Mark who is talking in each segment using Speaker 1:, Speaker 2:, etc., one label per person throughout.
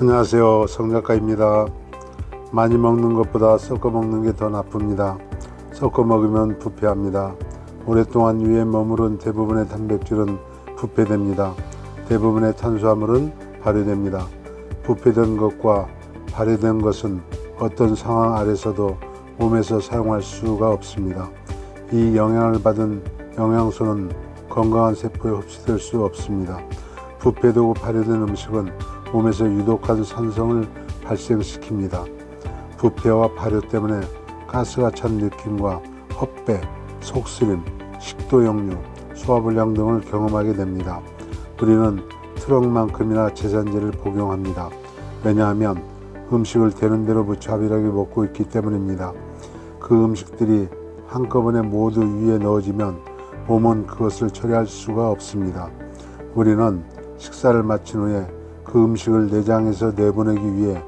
Speaker 1: 안녕하세요, 성작가입니다. 많이 먹는 것보다 섞어 먹는 게 더 나쁩니다. 섞어 먹으면 부패합니다. 오랫동안 위에 머무른 대부분의 단백질은 부패됩니다. 대부분의 탄수화물은 발효됩니다. 부패된 것과 발효된 것은 어떤 상황 아래서도 몸에서 사용할 수가 없습니다. 이 영향을 받은 영양소는 건강한 세포에 흡수될 수 없습니다. 부패되고 발효된 음식은 몸에서 유독한 산성을 발생시킵니다. 부패와 발효 때문에 가스가 찬 느낌과 헛배, 속쓰림, 식도역류, 소화불량 등을 경험하게 됩니다. 우리는 트럭만큼이나 제산제를 복용합니다. 왜냐하면 음식을 되는 대로 무차별하게 먹고 있기 때문입니다. 그 음식들이 한꺼번에 모두 위에 넣어지면 몸은 그것을 처리할 수가 없습니다. 우리는 식사를 마친 후에 그 음식을 내장에서 내보내기 위해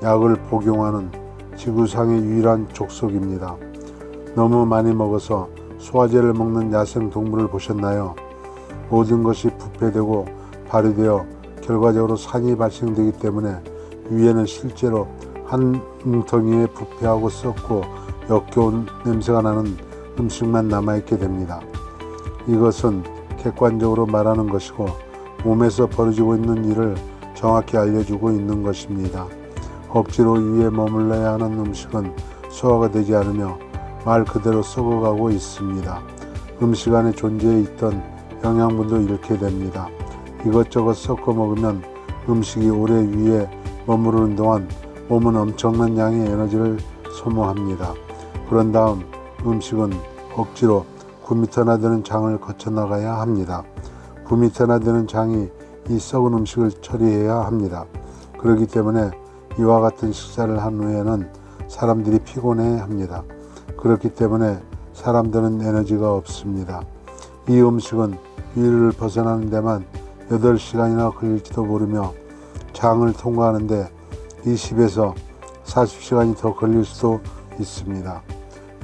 Speaker 1: 약을 복용하는 지구상의 유일한 족속입니다. 너무 많이 먹어서 소화제를 먹는 야생동물을 보셨나요? 모든 것이 부패되고 발효되어 결과적으로 산이 발생되기 때문에 위에는 실제로 한 뭉텅이에 부패하고 썩고 역겨운 냄새가 나는 음식만 남아있게 됩니다. 이것은 객관적으로 말하는 것이고 몸에서 벌어지고 있는 일을 정확히 알려주고 있는 것입니다. 억지로 위에 머물러야 하는 음식은 소화가 되지 않으며 말 그대로 썩어가고 있습니다. 음식 안에 존재해 있던 영양분도 잃게 됩니다. 이것저것 섞어 먹으면 음식이 오래 위에 머무르는 동안 몸은 엄청난 양의 에너지를 소모합니다. 그런 다음 음식은 억지로 9m나 되는 장을 거쳐나가야 합니다. 9m나 되는 장이 이 썩은 음식을 처리해야 합니다. 그렇기 때문에 이와 같은 식사를 한 후에는 사람들이 피곤해 합니다. 그렇기 때문에 사람들은 에너지가 없습니다. 이 음식은 위를 벗어나는 데만 8시간이나 걸릴지도 모르며 장을 통과하는데 20에서 40시간이 더 걸릴 수도 있습니다.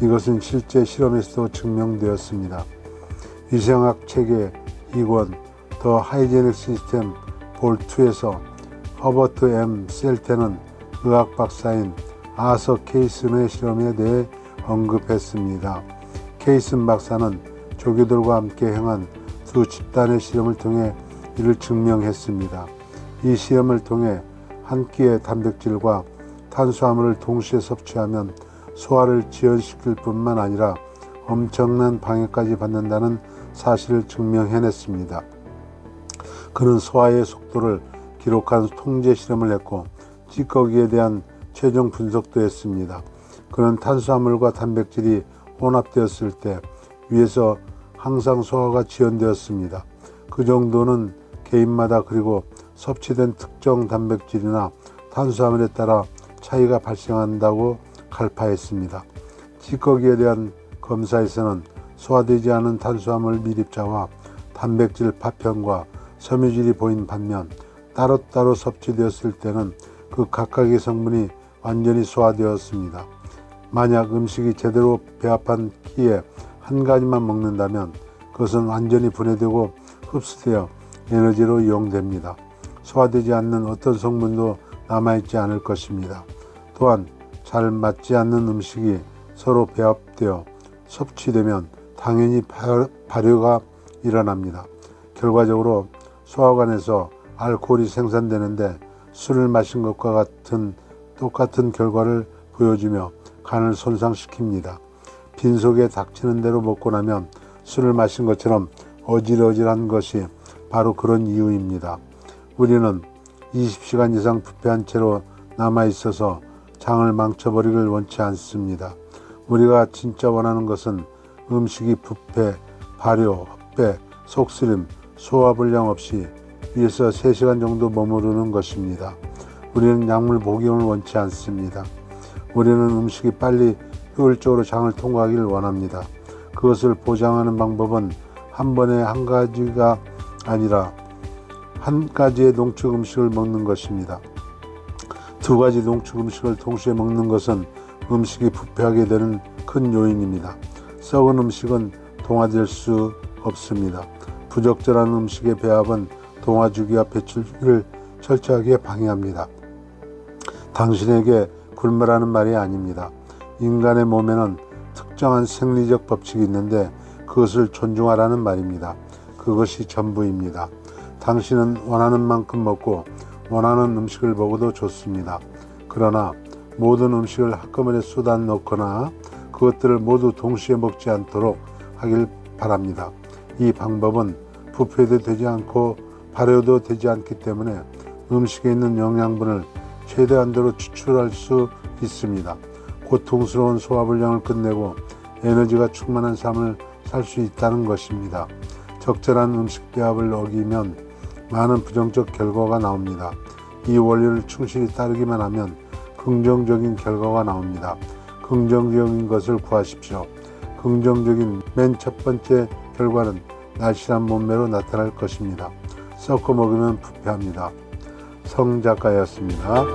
Speaker 1: 이것은 실제 실험에서도 증명되었습니다. 위생학 체계 2권 더 하이제닉 시스템 볼2에서 허버트 M. 셀테는 의학 박사인 아서 케이슨의 실험에 대해 언급했습니다. 케이슨 박사는 조교들과 함께 행한 두 집단의 실험을 통해 이를 증명했습니다. 이 실험을 통해 한 끼의 단백질과 탄수화물을 동시에 섭취하면 소화를 지연시킬 뿐만 아니라 엄청난 방해까지 받는다는 사실을 증명해냈습니다. 그는 소화의 속도를 기록한 통제 실험을 했고 찌꺼기에 대한 최종 분석도 했습니다. 그는 탄수화물과 단백질이 혼합되었을 때 위에서 항상 소화가 지연되었습니다. 그 정도는 개인마다 그리고 섭취된 특정 단백질이나 탄수화물에 따라 차이가 발생한다고 갈파했습니다. 찌꺼기에 대한 검사에서는 소화되지 않은 탄수화물 미립자와 단백질 파편과 섬유질이 보인 반면 따로따로 섭취되었을 때는 그 각각의 성분이 완전히 소화되었습니다. 만약 음식이 제대로 배합한 끼에 한 가지만 먹는다면 그것은 완전히 분해되고 흡수되어 에너지로 이용됩니다. 소화되지 않는 어떤 성분도 남아있지 않을 것입니다. 또한 잘 맞지 않는 음식이 서로 배합되어 섭취되면 당연히 발효가 일어납니다. 결과적으로 소화관에서 알코올이 생산되는데 술을 마신 것과 똑같은 결과를 보여주며 간을 손상시킵니다. 빈속에 닥치는 대로 먹고 나면 술을 마신 것처럼 어질어질한 것이 바로 그런 이유입니다. 우리는 20시간 이상 부패한 채로 남아있어서 장을 망쳐버리길 원치 않습니다. 우리가 진짜 원하는 것은 음식이 부패, 발효, 헛배, 속쓰림, 소화불량 없이 위에서 3시간 정도 머무르는 것입니다. 우리는 약물 복용을 원치 않습니다. 우리는 음식이 빨리 효율적으로 장을 통과하기를 원합니다. 그것을 보장하는 방법은 한 번에 한 가지가 아니라 한 가지의 농축 음식을 먹는 것입니다. 두 가지 농축 음식을 동시에 먹는 것은 음식이 부패하게 되는 큰 요인입니다. 썩은 음식은 동화될 수 없습니다. 부적절한 음식의 배합은 동화주기와 배출기를 철저하게 방해합니다. 당신에게 굶으라는 말이 아닙니다. 인간의 몸에는 특정한 생리적 법칙이 있는데 그것을 존중하라는 말입니다. 그것이 전부입니다. 당신은 원하는 만큼 먹고 원하는 음식을 먹어도 좋습니다. 그러나 모든 음식을 한꺼번에 쏟아 넣거나 그것들을 모두 동시에 먹지 않도록 하길 바랍니다. 이 방법은 부패도 되지 않고 발효도 되지 않기 때문에 음식에 있는 영양분을 최대한도로 추출할 수 있습니다. 고통스러운 소화불량을 끝내고 에너지가 충만한 삶을 살 수 있다는 것입니다. 적절한 음식 배합을 어기면 많은 부정적 결과가 나옵니다. 이 원리를 충실히 따르기만 하면 긍정적인 결과가 나옵니다. 긍정적인 것을 구하십시오. 긍정적인 맨 첫 번째 결과는 날씬한 몸매로 나타날 것입니다. 섞어 먹으면 부패합니다. 성 작가였습니다.